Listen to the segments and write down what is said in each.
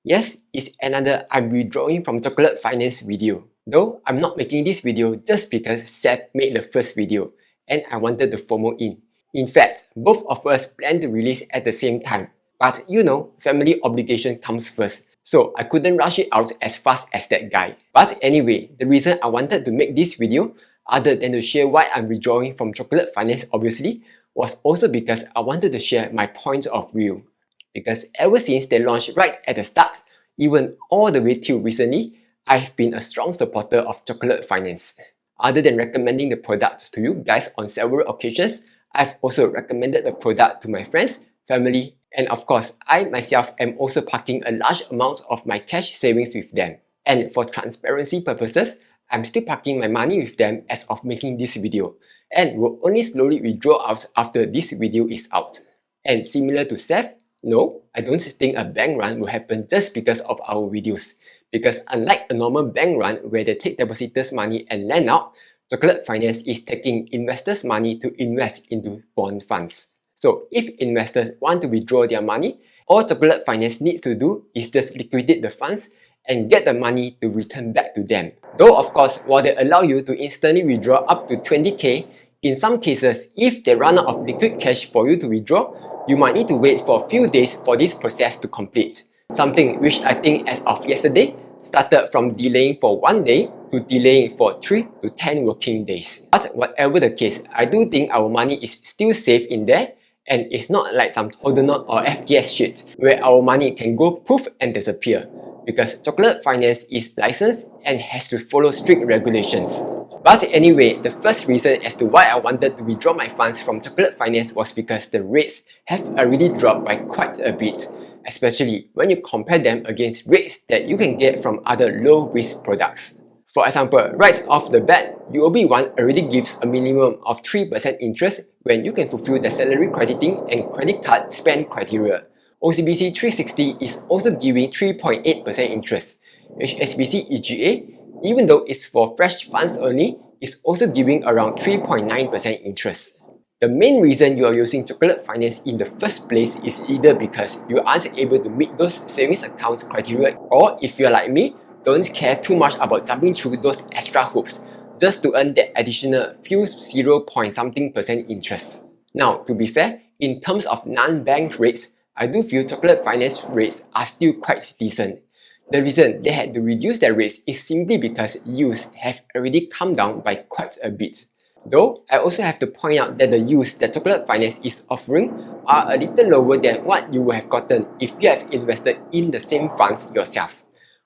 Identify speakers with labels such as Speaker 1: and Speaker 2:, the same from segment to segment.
Speaker 1: Yes, it's another I'm withdrawing from Chocolate Finance video. Though I'm not making this video just because Seth made the first video and I wanted to FOMO in. In fact, both of us planned to release at the same time. But you know, family obligation comes first. So I couldn't rush it out as fast as that guy. But anyway, the reason I wanted to make this video, other than to share why I'm withdrawing from Chocolate Finance obviously, was also because I wanted to share my point of view. Because ever since they launched right at the start, even all the way till recently, I've been a strong supporter of Chocolate Finance. Other than recommending the product to you guys on several occasions, I've also recommended the product to my friends, family, and of course, I myself am also parking a large amount of my cash savings with them. And for transparency purposes, I'm still parking my money with them as of making this video, and will only slowly withdraw out after this video is out. And similar to Seth, no, I don't think a bank run will happen just because of our videos. Because unlike a normal bank run where they take depositors' money and lend out, Chocolate Finance is taking investors' money to invest into bond funds. So if investors want to withdraw their money, all Chocolate Finance needs to do is just liquidate the funds and get the money to return back to them. Though of course, while they allow you to instantly withdraw up to 20k, in some cases, if they run out of liquid cash for you to withdraw, you might need to wait for a few days for this process to complete. Something which I think as of yesterday started from delaying for 1 day to delaying for 3 to 10 working days. But whatever the case, I do think our money is still safe in there, and it's not like some Hodernot or FTS shit where our money can go poof and disappear, because Chocolate Finance is licensed and has to follow strict regulations. But anyway, the first reason as to why I wanted to withdraw my funds from Chocolate Finance was because the rates have already dropped by quite a bit, especially when you compare them against rates that you can get from other low-risk products. For example, right off the bat, UOB One already gives a minimum of 3% interest when you can fulfill the salary crediting and credit card spend criteria. OCBC 360 is also giving 3.8% interest. HSBC EGA, even though it's for fresh funds only, is also giving around 3.9% interest. The main reason you are using Chocolate Finance in the first place is either because you aren't able to meet those savings accounts criteria, or if you're like me, don't care too much about jumping through those extra hoops just to earn that additional few 0 point something% interest. Now, to be fair, in terms of non-bank rates, I do feel Chocolate Finance rates are still quite decent. The reason they had to reduce their rates is simply because yields have already come down by quite a bit. Though, I also have to point out that the yields that Chocolate Finance is offering are a little lower than what you would have gotten if you have invested in the same funds yourself.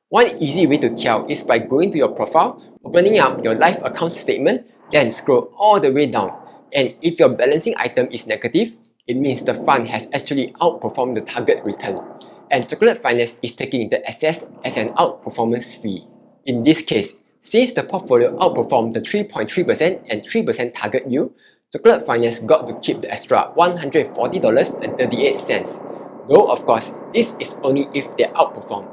Speaker 1: One easy way to tell is by going to your profile, opening up your live account statement, then scroll all the way down. And if your balancing item is negative, it means the fund has actually outperformed the target return. And Chocolate Finance is taking the excess as an outperformance fee. In this case, since the portfolio outperformed the 3.3% and 3% target yield, Chocolate Finance got to keep the extra $140.38. Though of course, this is only if they outperform.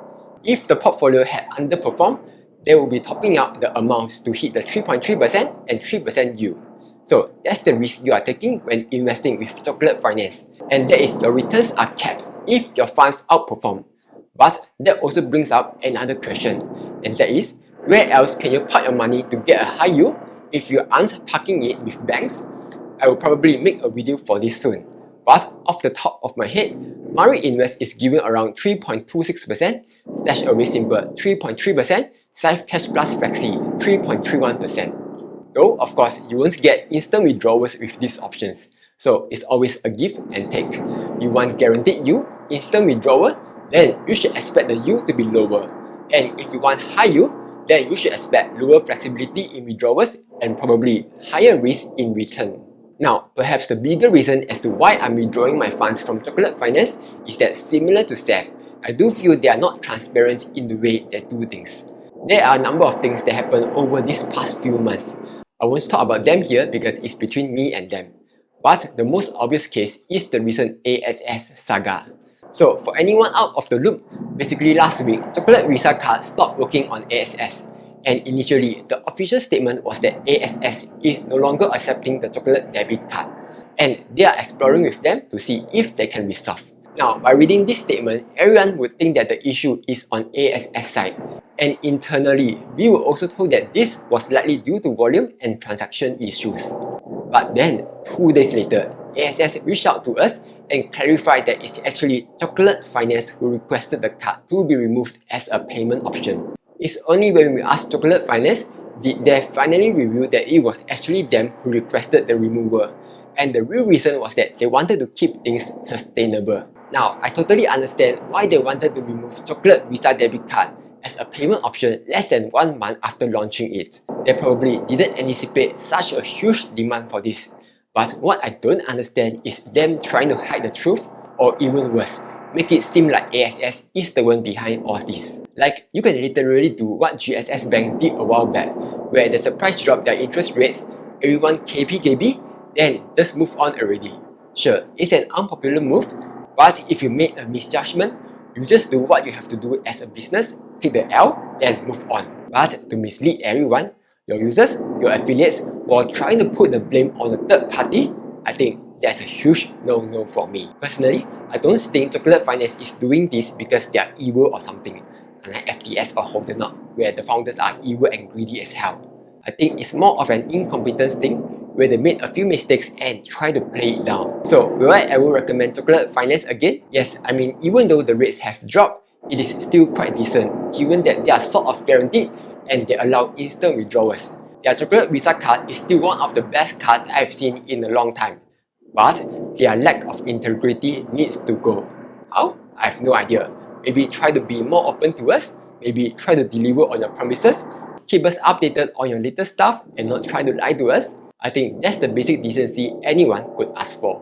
Speaker 1: If the portfolio had underperformed, they will be topping up the amounts to hit the 3.3% and 3% yield. So that's the risk you are taking when investing with Chocolate Finance. And that is your returns are capped if your funds outperform. But that also brings up another question, and that is, where else can you park your money to get a high yield if you aren't parking it with banks? I will probably make a video for this soon. But off the top of my head, Mari Invest is giving around 3.26%, StashAway Simple 3.3%, Safe Cash Plus Flexi 3.31%. Though, of course, you won't get instant withdrawals with these options. So it's always a give and take. You want guaranteed yield, instant withdrawal, then you should expect the yield to be lower. And if you want high yield, then you should expect lower flexibility in withdrawals and probably higher risk in return. Now, perhaps the bigger reason as to why I'm withdrawing my funds from Chocolate Finance is that, similar to Seth, I do feel they are not transparent in the way they do things. There are a number of things that happened over these past few months. I won't talk about them here because it's between me and them. But the most obvious case is the recent ASS saga. So for anyone out of the loop, basically last week, Chocolate Visa card stopped working on ASS. And initially, the official statement was that ASS is no longer accepting the Chocolate debit card. And they are exploring with them to see if they can resolve. Now, by reading this statement, everyone would think that the issue is on ASS side. And internally, we were also told that this was likely due to volume and transaction issues. But then, 2 days later, ASS reached out to us and clarified that it's actually Chocolate Finance who requested the card to be removed as a payment option. It's only when we asked Chocolate Finance did they finally reveal that it was actually them who requested the removal. And the real reason was that they wanted to keep things sustainable. Now, I totally understand why they wanted to remove Chocolate Visa debit card as a payment option less than 1 month after launching it. They probably didn't anticipate such a huge demand for this. But what I don't understand is them trying to hide the truth, or even worse, make it seem like ASS is the one behind all this. Like, you can literally do what GSS Bank did a while back, where the surprise drop their interest rates, everyone KP, then just move on already. Sure, it's an unpopular move, but if you made a misjudgment, you just do what you have to do as a business, take the L, then move on. But to mislead everyone, your users, your affiliates, while trying to put the blame on a third party, I think that's a huge no-no for me. Personally, I don't think Chocolate Finance is doing this because they are evil or something, unlike FTS or Holdenot, where the founders are evil and greedy as hell. I think it's more of an incompetence thing, where they made a few mistakes and try to play it down. So, will I ever recommend Chocolate Finance again? Yes, I mean, even though the rates have dropped, it is still quite decent, given that they are sort of guaranteed and they allow instant withdrawals. Their Chocolate Visa card is still one of the best cards I've seen in a long time. But their lack of integrity needs to go. How? I have no idea. Maybe try to be more open to us, maybe try to deliver on your promises, keep us updated on your latest stuff and not try to lie to us. I think that's the basic decency anyone could ask for.